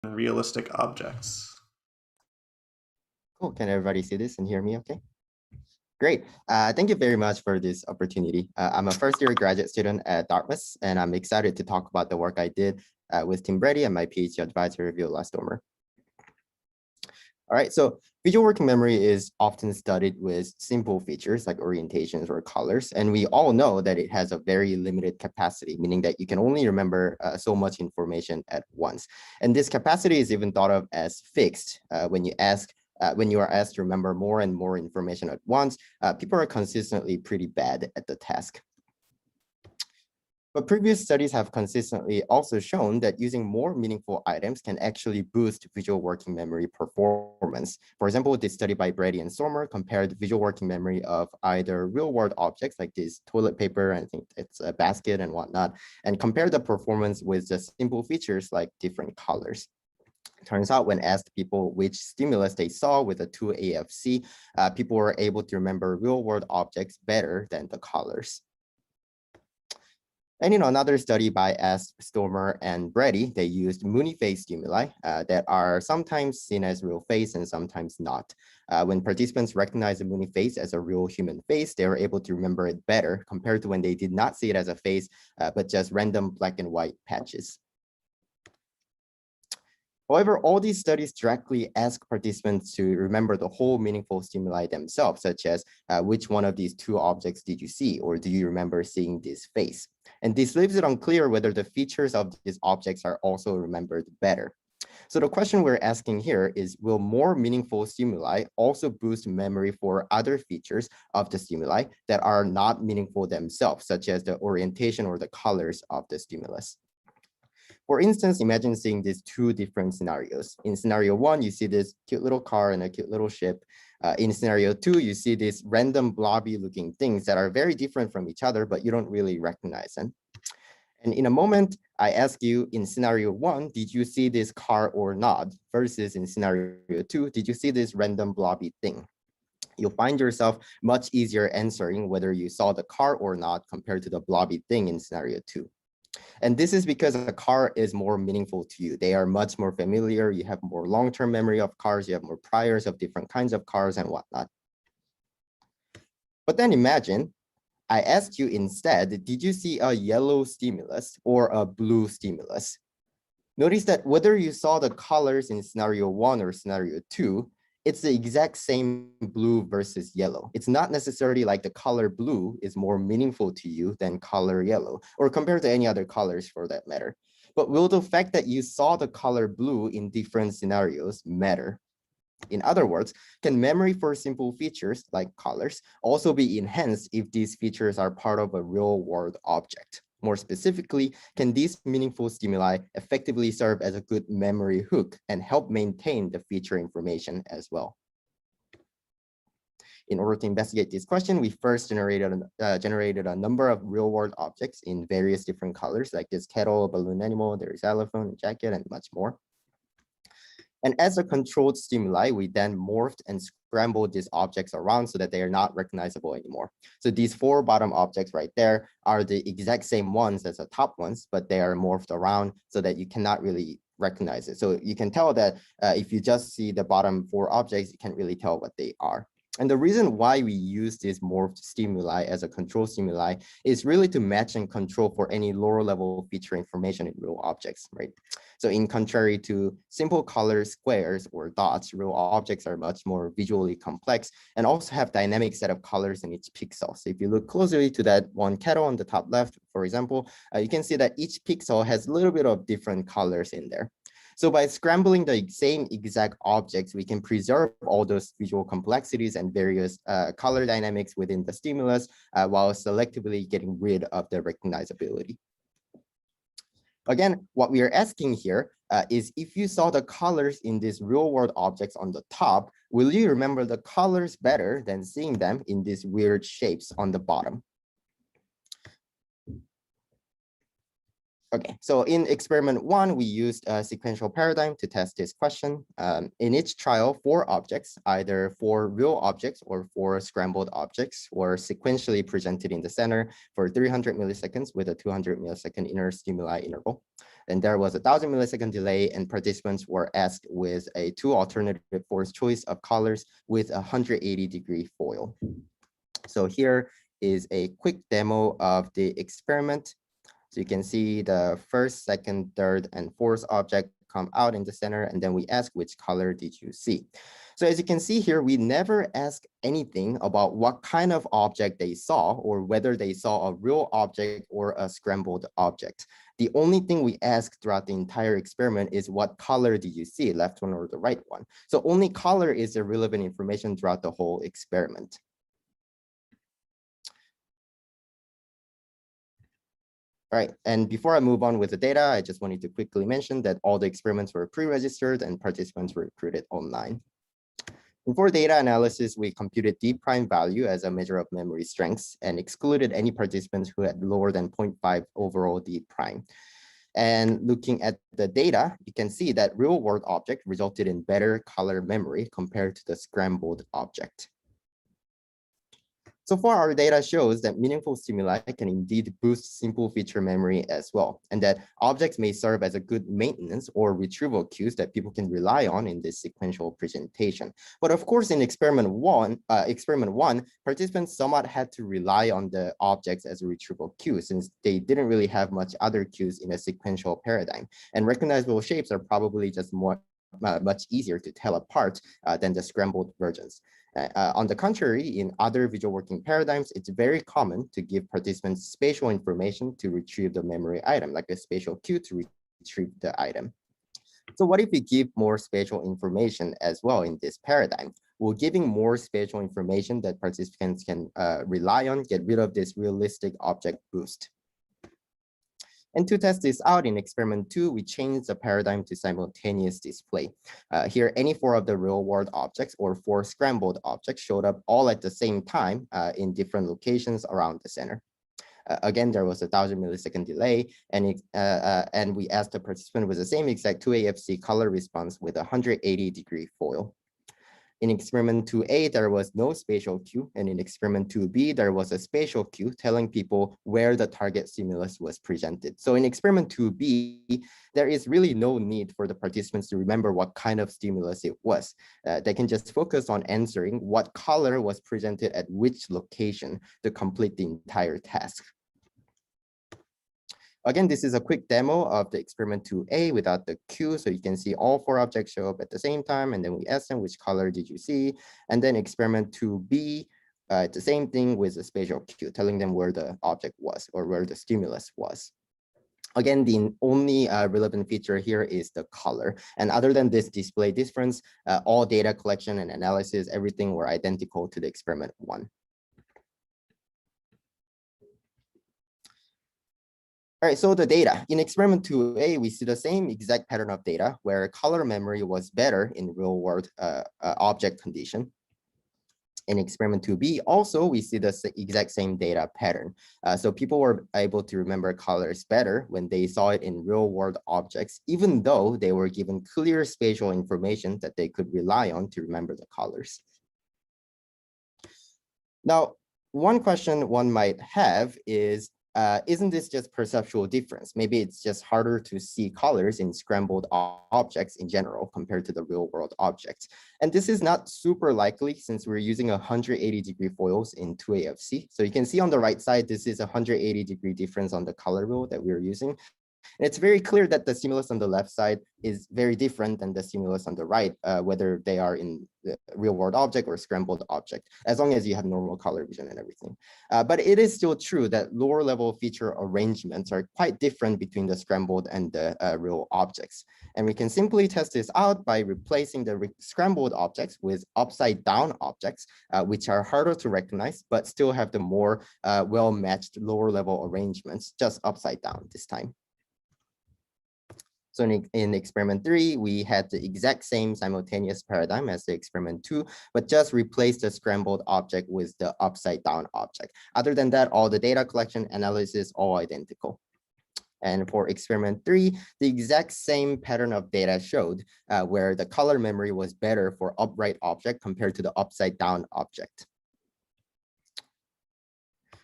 realistic objects. Cool. Can everybody see this and hear me okay? Great. Thank you very much for this opportunity. I'm a first-year graduate student at Dartmouth, and I'm excited to talk about the work I did with Tim Brady and my PhD advisor, Viola Stormer. All right, so visual working memory is often studied with simple features like orientations or colors, and we all know that it has a very limited capacity, meaning that you can only remember so much information at once. And this capacity is even thought of as fixed when you are asked to remember more and more information at once. People are consistently pretty bad at the task. But previous studies have consistently also shown that using more meaningful items can actually boost visual working memory performance. For example, this study by Brady and Stormer compared visual working memory of either real-world objects like this toilet paper, I think it's a basket and whatnot, and compared the performance with just simple features like different colors. Turns out when asked people which stimulus they saw with the 2AFC, people were able to remember real-world objects better than the colors. And another study by Stormer and Brady, they used Mooney phase stimuli that are sometimes seen as real face and sometimes not. When participants recognized the Mooney face as a real human face, they were able to remember it better compared to when they did not see it as a face, but just random black and white patches. However, all these studies directly ask participants to remember the whole meaningful stimuli themselves, such as which one of these two objects did you see, or do you remember seeing this face? And this leaves it unclear whether the features of these objects are also remembered better. So the question we're asking here is, will more meaningful stimuli also boost memory for other features of the stimuli that are not meaningful themselves, such as the orientation or the colors of the stimulus? For instance, imagine seeing these two different scenarios. In scenario one, you see this cute little car and a cute little ship. In scenario two, you see these random blobby looking things that are very different from each other, but you don't really recognize them. And in a moment, I ask you in scenario one, did you see this car or not? Versus in scenario two, did you see this random blobby thing? You'll find yourself much easier answering whether you saw the car or not compared to the blobby thing in scenario two. And this is because a car is more meaningful to you. They are much more familiar. You have more long-term memory of cars. You have more priors of different kinds of cars and whatnot. But then imagine I asked you instead, did you see a yellow stimulus or a blue stimulus? Notice that whether you saw the colors in scenario one or scenario two, it's the exact same blue versus yellow. It's not necessarily like the color blue is more meaningful to you than color yellow, or compared to any other colors for that matter. But will the fact that you saw the color blue in different scenarios matter? In other words, can memory for simple features like colors also be enhanced if these features are part of a real-world object? More specifically, can these meaningful stimuli effectively serve as a good memory hook and help maintain the feature information as well? In order to investigate this question, we first generated a number of real-world objects in various different colors, like this kettle, a balloon animal, there is xylophone, a jacket, and much more. And as a controlled stimuli, we then morphed and scrambled these objects around so that they are not recognizable anymore. So these four bottom objects right there are the exact same ones as the top ones, but they are morphed around so that you cannot really recognize it. So you can tell that if you just see the bottom four objects, you can't really tell what they are. And the reason why we use this morphed stimuli as a control stimuli is really to match and control for any lower level feature information in real objects, right? So in contrary to simple color squares or dots, real objects are much more visually complex and also have dynamic set of colors in each pixel. So if you look closely to that one kettle on the top left, for example, you can see that each pixel has a little bit of different colors in there. So by scrambling the same exact objects, we can preserve all those visual complexities and various color dynamics within the stimulus while selectively getting rid of the recognizability. Again, what we are asking here is if you saw the colors in these real world objects on the top, will you remember the colors better than seeing them in these weird shapes on the bottom? Okay, so in experiment one, we used a sequential paradigm to test this question. In each trial, four objects, either four real objects or four scrambled objects, were sequentially presented in the center for 300 milliseconds with a 200 millisecond inner stimuli interval. And there was a 1,000 millisecond delay, and participants were asked with a 2 alternative forced choice of colors with a 180-degree foil. So here is a quick demo of the experiment. So you can see the first, second, third, and fourth object come out in the center, and then we ask which color did you see? So as you can see here, we never ask anything about what kind of object they saw or whether they saw a real object or a scrambled object. The only thing we ask throughout the entire experiment is what color did you see, left one or the right one? So only color is the relevant information throughout the whole experiment. All right, and before I move on with the data, I just wanted to quickly mention that all the experiments were pre-registered and participants were recruited online. And for data analysis, we computed D prime value as a measure of memory strengths and excluded any participants who had lower than 0.5 overall D prime. And looking at the data, you can see that real world object resulted in better color memory compared to the scrambled object. So far, our data shows that meaningful stimuli can indeed boost simple feature memory as well, and that objects may serve as a good maintenance or retrieval cues that people can rely on in this sequential presentation. But of course, in experiment one, participants somewhat had to rely on the objects as a retrieval cue since they didn't really have much other cues in a sequential paradigm. And recognizable shapes are probably just much easier to tell apart than the scrambled versions. On the contrary, in other visual working paradigms, it's very common to give participants spatial information to retrieve the memory item, like a spatial cue to retrieve the item. So what if we give more spatial information as well in this paradigm? Well, giving more spatial information that participants can rely on, get rid of this realistic object boost. And to test this out in experiment 2, we changed the paradigm to simultaneous display. Here, any 4 of the real world objects or 4 scrambled objects showed up all at the same time in different locations around the center. Again, there was a 1,000 millisecond delay, and we asked the participant with the same exact 2AFC color response with a 180-degree foil. In experiment 2A, there was no spatial cue, and in experiment 2B, there was a spatial cue telling people where the target stimulus was presented. So in experiment 2B, there is really no need for the participants to remember what kind of stimulus it was. They can just focus on answering what color was presented at which location to complete the entire task. Again, this is a quick demo of the experiment 2A without the cue. So you can see all 4 objects show up at the same time. And then we ask them, which color did you see? And then experiment 2B, it's the same thing with a spatial cue, telling them where the object was or where the stimulus was. Again, the only relevant feature here is the color. And other than this display difference, all data collection and analysis, everything were identical to the experiment 1. All right, so the data. In experiment 2A, we see the same exact pattern of data where color memory was better in real world object condition. In experiment 2B, also, we see the exact same data pattern. So people were able to remember colors better when they saw it in real world objects, even though they were given clear spatial information that they could rely on to remember the colors. Now, one question one might have is, isn't this just perceptual difference? Maybe it's just harder to see colors in scrambled objects in general compared to the real world objects. And this is not super likely since we're using 180-degree foils in 2AFC. So you can see on the right side, this is a 180-degree difference on the color wheel that we're using. And it's very clear that the stimulus on the left side is very different than the stimulus on the right, whether they are in the real world object or scrambled object, as long as you have normal color vision and everything. But it is still true that lower level feature arrangements are quite different between the scrambled and the real objects. And we can simply test this out by replacing the scrambled objects with upside down objects, which are harder to recognize, but still have the more well-matched lower level arrangements, just upside down this time. So in experiment 3, we had the exact same simultaneous paradigm as the experiment 2, but just replaced the scrambled object with the upside down object. Other than that, all the data collection analysis, all identical. And for experiment 3, the exact same pattern of data showed where the color memory was better for upright object compared to the upside down object.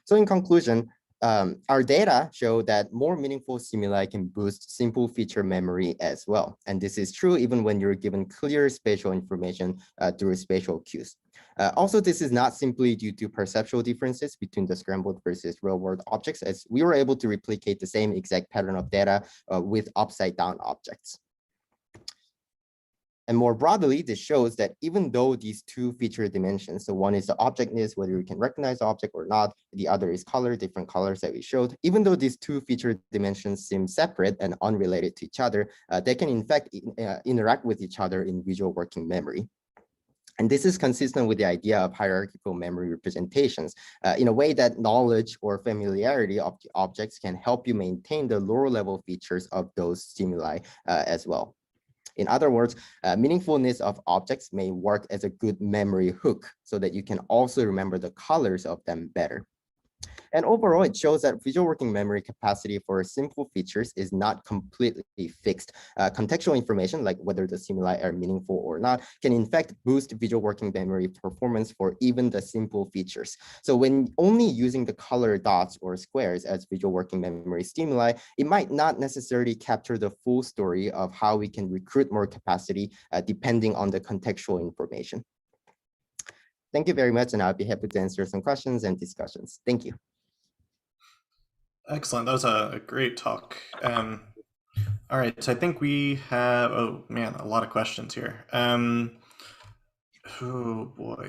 So in conclusion, our data show that more meaningful stimuli can boost simple feature memory as well. And this is true even when you're given clear spatial information through spatial cues. Also, this is not simply due to perceptual differences between the scrambled versus real-world objects, as we were able to replicate the same exact pattern of data with upside-down objects. And more broadly, this shows that even though these two feature dimensions, so one is the objectness, whether you can recognize the object or not, the other is color, different colors that we showed, even though these two feature dimensions seem separate and unrelated to each other, they can in fact interact with each other in visual working memory. And this is consistent with the idea of hierarchical memory representations in a way that knowledge or familiarity of the objects can help you maintain the lower level features of those stimuli as well. In other words, meaningfulness of objects may work as a good memory hook so that you can also remember the colors of them better. And overall, it shows that visual working memory capacity for simple features is not completely fixed. Contextual information, like whether the stimuli are meaningful or not, can in fact boost visual working memory performance for even the simple features. So when only using the color dots or squares as visual working memory stimuli, it might not necessarily capture the full story of how we can recruit more capacity depending on the contextual information. Thank you very much, and I'll be happy to answer some questions and discussions. Thank you. Excellent. That was a great talk. All right, so I think we have, oh man, a lot of questions here. Oh boy.